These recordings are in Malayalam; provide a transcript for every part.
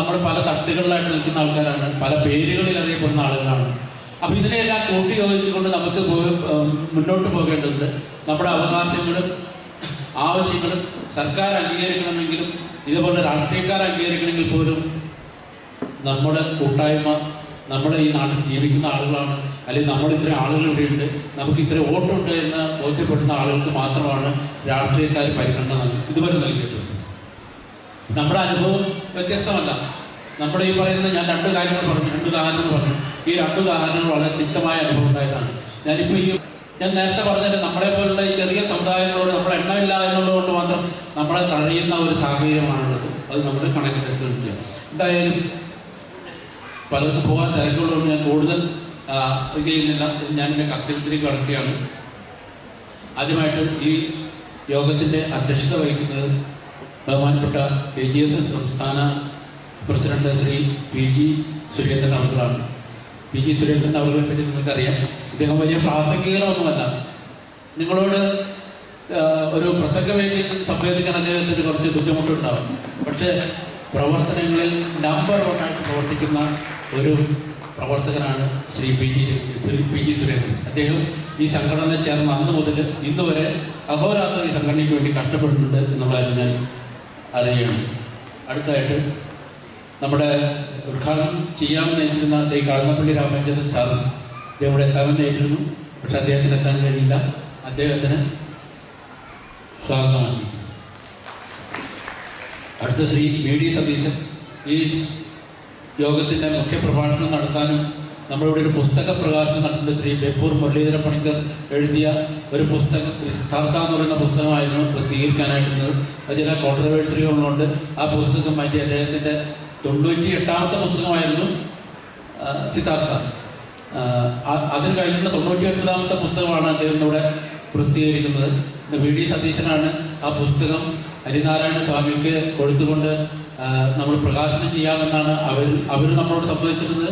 നമ്മൾ പല തട്ടുകളിലായിട്ട് നിൽക്കുന്ന ആൾക്കാരാണ്, പല പേരുകളിൽ അറിയപ്പെടുന്ന ആളുകളാണ്. അപ്പം ഇതിനെല്ലാം കൂട്ടി യോജിച്ചുകൊണ്ട് നമുക്ക് മുന്നോട്ട് പോകേണ്ടതുണ്ട്. നമ്മുടെ അവകാശങ്ങളും ആവശ്യങ്ങളും സർക്കാർ അംഗീകരിക്കണമെങ്കിലും ഇതുപോലെ രാഷ്ട്രീയക്കാർ അംഗീകരിക്കണമെങ്കിൽ പോലും നമ്മുടെ കൂട്ടായ്മ, നമ്മുടെ ഈ നാട്ടിൽ ജീവിക്കുന്ന ആളുകളാണ്, അല്ലെങ്കിൽ നമ്മൾ ഇത്ര ആളുകൾ ഇവിടെയുണ്ട്, നമുക്ക് ഇത്ര വോട്ടുണ്ട് എന്ന് ബോധ്യപ്പെടുന്ന ആളുകൾക്ക് മാത്രമാണ് രാഷ്ട്രീയക്കാർ പരിഗണന ഇതുവരെ നൽകിയിട്ടുണ്ട്. നമ്മുടെ അനുഭവം വ്യത്യസ്തമല്ല. നമ്മുടെ ഈ പറയുന്ന ഞാൻ രണ്ട് ഉദാഹരണങ്ങൾ പറഞ്ഞു. ഈ രണ്ട് ഉദാഹരണങ്ങൾ വളരെ തിക്തമായ അനുഭവം ഉണ്ടായതാണ്. ഞാൻ നേരത്തെ പറഞ്ഞത് നമ്മളെ പോലുള്ള ഈ ചെറിയ സമുദായങ്ങളോട് നമ്മൾ എണ്ണമില്ല എന്നുള്ളതുകൊണ്ട് മാത്രം നമ്മളെ കഴിയുന്ന ഒരു സാഹചര്യമാണുള്ളത്. അത് നമ്മൾ കണക്കിലെടുത്തിരിക്കുക. എന്തായാലും പലർക്കും പോകാൻ തിരക്കുള്ളതുകൊണ്ട് ഞാൻ കൂടുതൽ ഇത് ചെയ്യുന്നില്ല. ഞാൻ എൻ്റെ കർത്തവ്യത്തിലേക്ക് കടക്കുകയാണ്. ആദ്യമായിട്ട് ഈ യോഗത്തിൻ്റെ അധ്യക്ഷത വഹിക്കുന്നത് ബഹുമാനപ്പെട്ട KGSS സംസ്ഥാന പ്രസിഡന്റ് ശ്രീ PG സുരേന്ദ്രൻ അവர்களാണ്. PG സുരേന്ദ്രൻ അവരെ പറ്റി നിങ്ങൾക്കറിയാം. ഇദ്ദേഹം വലിയ പ്രാസംഗികനൊന്നുമല്ല. നിങ്ങളോട് ഒരു പ്രസംഗവേദിയിൽ സംവേദിക്കാൻ അദ്ദേഹത്തിന് കുറച്ച് ബുദ്ധിമുട്ടുണ്ടാവും. പക്ഷേ പ്രവർത്തനങ്ങളിൽ നമ്പർ 1 ആയിട്ട് പ്രവർത്തിക്കുന്ന ഒരു പ്രവർത്തകനാണ് ശ്രീ PG സുരേന്ദ്രൻ. അദ്ദേഹം ഈ സംഘടന ചേർന്ന അന്ന് മുതൽ ഇന്ന് വരെ അഹോരാത്രം ഈ സംഘടനയ്ക്ക് വേണ്ടി കഷ്ടപ്പെട്ടിട്ടുണ്ട് എന്നുള്ള കാര്യം ഞാൻ അറിയുകയാണ്. അടുത്തായിട്ട് നമ്മുടെ ഉദ്ഘാടനം ചെയ്യാമെന്ന് ഏറ്റിരുന്ന ശ്രീ കടന്നപ്പള്ളി രാമചന്ദ്രൻ സാർ ഇവിടെ എത്താമെന്ന് ഏറ്റിരുന്നു. പക്ഷെ അദ്ദേഹത്തിന് എത്താൻ കഴിയില്ല. അദ്ദേഹത്തിന് സ്വാഗതം ആശംസിക്കുന്നു. അടുത്ത ശ്രീ VD സതീശൻ ഈ യോഗത്തിൻ്റെ മുഖ്യപ്രഭാഷണം നടത്താനും നമ്മളിവിടെ ഒരു പുസ്തക പ്രകാശനം നടത്തുന്ന ശ്രീ ബേപ്പൂർ മുരളീധര പണിക്കർ എഴുതിയ ഒരു പുസ്തകം സിദ്ധാർത്ഥ എന്ന് പറയുന്ന പുസ്തകമായിരുന്നു പ്രസിദ്ധീകരിക്കാനായിട്ടുള്ളത്. അത് ചില കോൺട്രവേഴ്സറികളുണ്ട്. ആ പുസ്തകം മാറ്റി അദ്ദേഹത്തിൻ്റെ 98ാമത്തെ പുസ്തകമായിരുന്നു സിദ്ധാർത്ഥ. അതിന് കഴിഞ്ഞുള്ള 99ാമത്തെ പുസ്തകമാണ് അദ്ദേഹം ഇവിടെ പ്രസിദ്ധീകരിക്കുന്നത്. VD സതീശനാണ് ആ പുസ്തകം ഹരിനാരായണ സ്വാമിക്ക് കൊടുത്തുകൊണ്ട് നമ്മൾ പ്രകാശനം ചെയ്യാമെന്നാണ് അവർ നമ്മളോട് സംബന്ധിച്ചിരുന്നത്.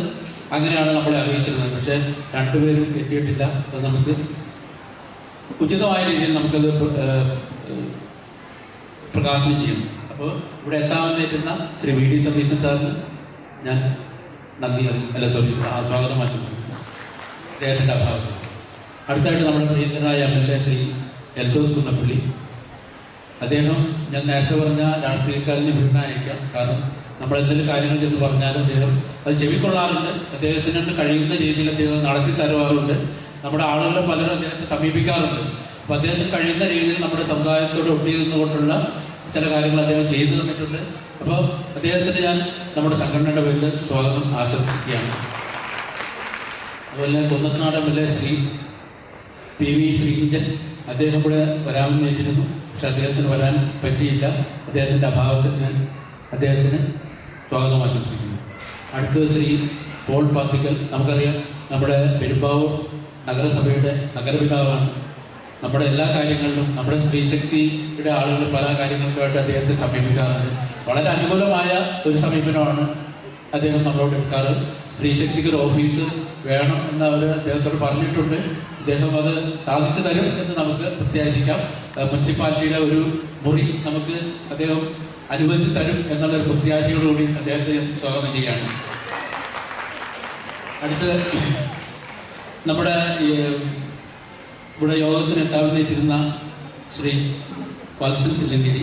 അങ്ങനെയാണ് നമ്മളെ അറിയിച്ചിരുന്നത്. പക്ഷേ രണ്ടുപേരും എത്തിയിട്ടില്ല. അത് നമുക്ക് ഉചിതമായ രീതിയിൽ നമുക്കത് പ്രകാശനം ചെയ്യണം. അപ്പോൾ ഇവിടെ എത്താമെന്നേറ്റുന്ന ശ്രീ VD സതീശൻ സാറിന് ഞാൻ സ്വാഗതം ആശംസിക്കുന്നു അദ്ദേഹത്തിൻ്റെ അഭാവം. അടുത്തായിട്ട് നമ്മുടെ പ്രിയങ്കരനായ MLA ശ്രീ എൽദോസ് കുന്നപ്പള്ളി. അദ്ദേഹം ഞാൻ നേരത്തെ പറഞ്ഞ രാഷ്ട്രീയക്കാരനെ വീണയക്കാം. കാരണം നമ്മൾ എന്തെങ്കിലും കാര്യങ്ങൾ ചെന്ന് പറഞ്ഞാലും അദ്ദേഹം അത് ചെവിക്കൊള്ളാറുണ്ട്. അദ്ദേഹത്തിനോട് കഴിയുന്ന രീതിയിൽ അദ്ദേഹം നടത്തി തരുവാറുണ്ട്. നമ്മുടെ ആളുകളെ പലരും അദ്ദേഹത്തെ സമീപിക്കാറുണ്ട്. അപ്പോൾ അദ്ദേഹത്തിന് കഴിയുന്ന രീതിയിൽ നമ്മുടെ സമുദായത്തോട് ഒട്ടി നിന്നുകൊണ്ടുള്ള ചില കാര്യങ്ങൾ അദ്ദേഹം ചെയ്തു തന്നിട്ടുണ്ട്. അപ്പോൾ അദ്ദേഹത്തിന് ഞാൻ നമ്മുടെ സംഘടനയുടെ പേരിൽ സ്വാഗതം ആശംസിക്കുകയാണ്. അതുപോലെ കുന്നത്തനാട് MLA ശ്രീ PV ശ്രീകുഞ്ചൻ അദ്ദേഹം ഇവിടെ വരാമെന്ന് ഏറ്റിരുന്നു. പക്ഷെ അദ്ദേഹത്തിന് വരാൻ പറ്റിയില്ല. അദ്ദേഹത്തിൻ്റെ അഭാവത്തിൽ ഞാൻ അദ്ദേഹത്തിന് സ്വാഗതം ആശംസിക്കുന്നു. അടുത്തത് ശ്രീ പോൾ പാത്തിക്കൽ. നമുക്കറിയാം നമ്മുടെ പെരുമ്പാവൂർ നഗരസഭയുടെ നഗരപിതാവാണ്. നമ്മുടെ എല്ലാ കാര്യങ്ങളിലും നമ്മുടെ സ്ത്രീശക്തിയുടെ ആളുകൾ പല കാര്യങ്ങൾക്കായിട്ട് അദ്ദേഹത്തെ സമീപിക്കാറുണ്ട്. വളരെ അനുകൂലമായ ഒരു സമീപനമാണ് അദ്ദേഹം നമ്മളോട് എടുക്കാറ്. സ്ത്രീശക്തിക്ക് ഒരു ഓഫീസ് വേണം എന്ന് അവർ അദ്ദേഹത്തോട് പറഞ്ഞിട്ടുണ്ട്. അദ്ദേഹം അത് സാധിച്ചു തരും എന്ന് നമുക്ക് പ്രത്യാശിക്കാം. മുനിസിപ്പാലിറ്റിയുടെ ഒരു മുറി നമുക്ക് അദ്ദേഹം അനുവദിച്ചു തരും എന്നുള്ളൊരു പ്രത്യാശയോടുകൂടി അദ്ദേഹത്തെ സ്വാഗതം ചെയ്യാണ്. അടുത്ത് നമ്മുടെ ഇവിടെ യോഗത്തിന് എത്താവുന്നേറ്റിരുന്ന ശ്രീ വത്സൻ തില്ലങ്കിരി.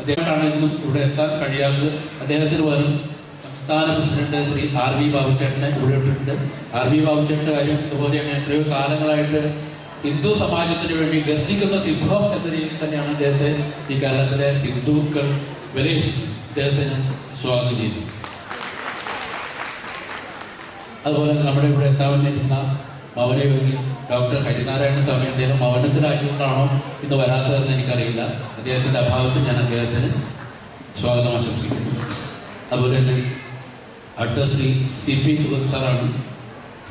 അദ്ദേഹത്താണ് ഇന്നും ഇവിടെ എത്താൻ കഴിയാത്തത്. അദ്ദേഹത്തിന് പകരം സംസ്ഥാന പ്രസിഡന്റ് ശ്രീ RV ബാബുചേട്ടനെ ഇവിടെ ഇട്ടിട്ടുണ്ട്. RV ബാബുചേട്ടൻ്റെ കാര്യം ഇതുപോലെ തന്നെ എത്രയോ കാലങ്ങളായിട്ട് ഹിന്ദു സമാജത്തിന് വേണ്ടി ഗർജിക്കുന്ന സിംഹം എന്ന രീതിയിൽ തന്നെയാണ് അദ്ദേഹത്തെ ഈ കേരളത്തിലെ ഹിന്ദുക്കൾ വിലയിരുത്തുന്നത്. അദ്ദേഹത്തെ ഞാൻ സ്വാഗതം ചെയ്യുന്നു. അതുപോലെ നമ്മുടെ ഇവിടെ എത്താവുന്നിരുന്ന മൗനയോഗി ഡോക്ടർ ഹരിനാരായണ സ്വാമി. അദ്ദേഹം മൗനത്തിലായതുകൊണ്ടാണോ ഇന്ന് വരാത്തതെന്ന് എനിക്കറിയില്ല. അദ്ദേഹത്തിൻ്റെ അഭാവത്തിൽ ഞാൻ അദ്ദേഹത്തിന് സ്വാഗതം ആശംസിക്കുന്നു. അതുപോലെ തന്നെ അടുത്ത ശ്രീ CP സുഗത് സാറാണ്.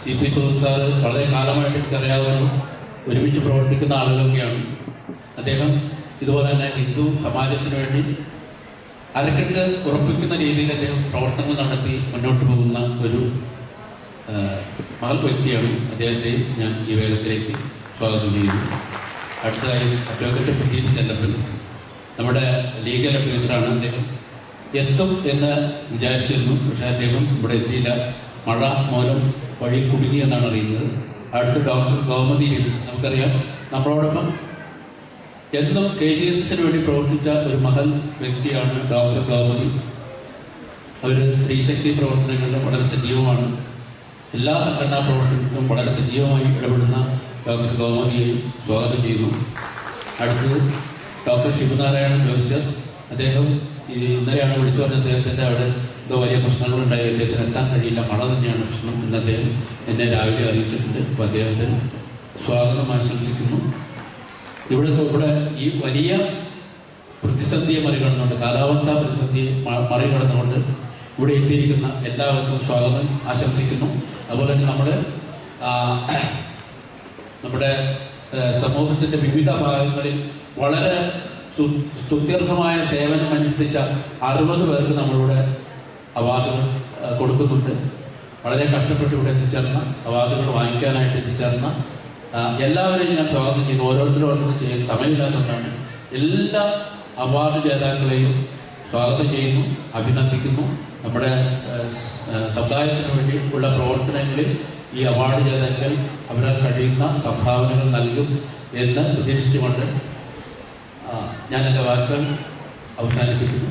CP സുഗത് സാറ് വളരെ കാലമായിട്ട് എനിക്കറിയാവുന്ന ഒരുമിച്ച് പ്രവർത്തിക്കുന്ന ആളുകളൊക്കെയാണ്. അദ്ദേഹം ഇതുപോലെ തന്നെ ഹിന്ദു സമാജത്തിന് വേണ്ടി അരക്കെട്ട് ഉറപ്പിക്കുന്ന രീതിയിൽ അദ്ദേഹം പ്രവർത്തനങ്ങൾ നടത്തി മുന്നോട്ട് പോകുന്ന ഒരു മഹൽ വ്യക്തിയാണ്. അദ്ദേഹത്തെ ഞാൻ ഈ വേഗത്തിലേക്ക് സ്വാഗതം ചെയ്യുന്നു. അടുത്തതായി അഡ്വക്കേറ്റ് PG ചെല്ലപ്പൻ നമ്മുടെ ലീഗൽ അഡ്വൈസറാണ്. അദ്ദേഹം എത്തും എന്ന് വിചാരിച്ചിരുന്നു. പക്ഷേ അദ്ദേഹം ഇവിടെ എത്തിയില്ല. മഴ മൂലം വഴി കുടുങ്ങി എന്നാണ് അറിയുന്നത്. അടുത്ത ഡോക്ടർ ഗോമതിയിൽ നമുക്കറിയാം, നമ്മളോടൊപ്പം എന്നും KGS-ന് വേണ്ടി പ്രവർത്തിച്ച ഒരു മഹൽ വ്യക്തിയാണ് ഡോക്ടർ ഗോമതി. അവർ സ്ത്രീശക്തി പ്രവർത്തനങ്ങളിലും വളരെ സജീവമാണ്. എല്ലാ സംഘടനാ പ്രവർത്തനത്തിലും വളരെ സജീവമായി ഇടപെടുന്ന ഡോക്ടർ ഗോമതിയെയും സ്വാഗതം ചെയ്യുന്നു. അടുത്തത് ഡോക്ടർ ശിവനാരായണൻ ജോസ്യർ. അദ്ദേഹം ഇന്നലെയാണ് വിളിച്ചു പറഞ്ഞത് അദ്ദേഹത്തിൻ്റെ അവിടെ എന്തോ വലിയ പ്രശ്നങ്ങളുണ്ടായി, അദ്ദേഹത്തിന് എത്താൻ കഴിയില്ല, മഴ തന്നെയാണ് പ്രശ്നം എന്ന് അദ്ദേഹം എന്നെ രാവിലെ അറിയിച്ചിട്ടുണ്ട്. അപ്പോൾ അദ്ദേഹത്തിന് സ്വാഗതം ആശംസിക്കുന്നു. ഇവിടെ ഈ വലിയ പ്രതിസന്ധിയെ മറികടന്നുകൊണ്ട്, കാലാവസ്ഥാ പ്രതിസന്ധിയെ മറികടന്നുകൊണ്ട് ഇവിടെ എത്തിയിരിക്കുന്ന എല്ലാവർക്കും സ്വാഗതം ആശംസിക്കുന്നു. അതുപോലെ തന്നെ നമ്മുടെ സമൂഹത്തിൻ്റെ വിവിധ ഭാഗങ്ങളിൽ വളരെ സ്തുത്യർഹമായ സേവനം അനുഷ്ഠിച്ച 60 പേർക്ക് നമ്മളിവിടെ അവാർഡുകൾ കൊടുക്കുന്നുണ്ട്. വളരെ കഷ്ടപ്പെട്ട് ഇവിടെ എത്തിച്ചേർന്ന, അവാർഡുകൾ വാങ്ങിക്കാനായിട്ട് എത്തിച്ചേർന്ന എല്ലാവരെയും ഞാൻ സ്വാഗതം ചെയ്യുന്നു. ഓരോരുത്തരും ചെയ്യാൻ സമയമില്ലാത്തതുകൊണ്ടാണ്. എല്ലാ അവാർഡ് ജേതാക്കളെയും സ്വാഗതം ചെയ്യുന്നു, അഭിനന്ദിക്കുന്നു. നമ്മുടെ സമുദായത്തിന് വേണ്ടി ഉള്ള പ്രവർത്തനങ്ങളിൽ ഈ അവാർഡ് ജേതാക്കൾ അവരാൽ കഴിയുന്ന സംഭാവനകൾ നൽകും എന്ന് പ്രതീക്ഷിച്ചുകൊണ്ട് ഞാൻ എൻ്റെ വാക്കുകൾ അവസാനിപ്പിക്കുന്നു.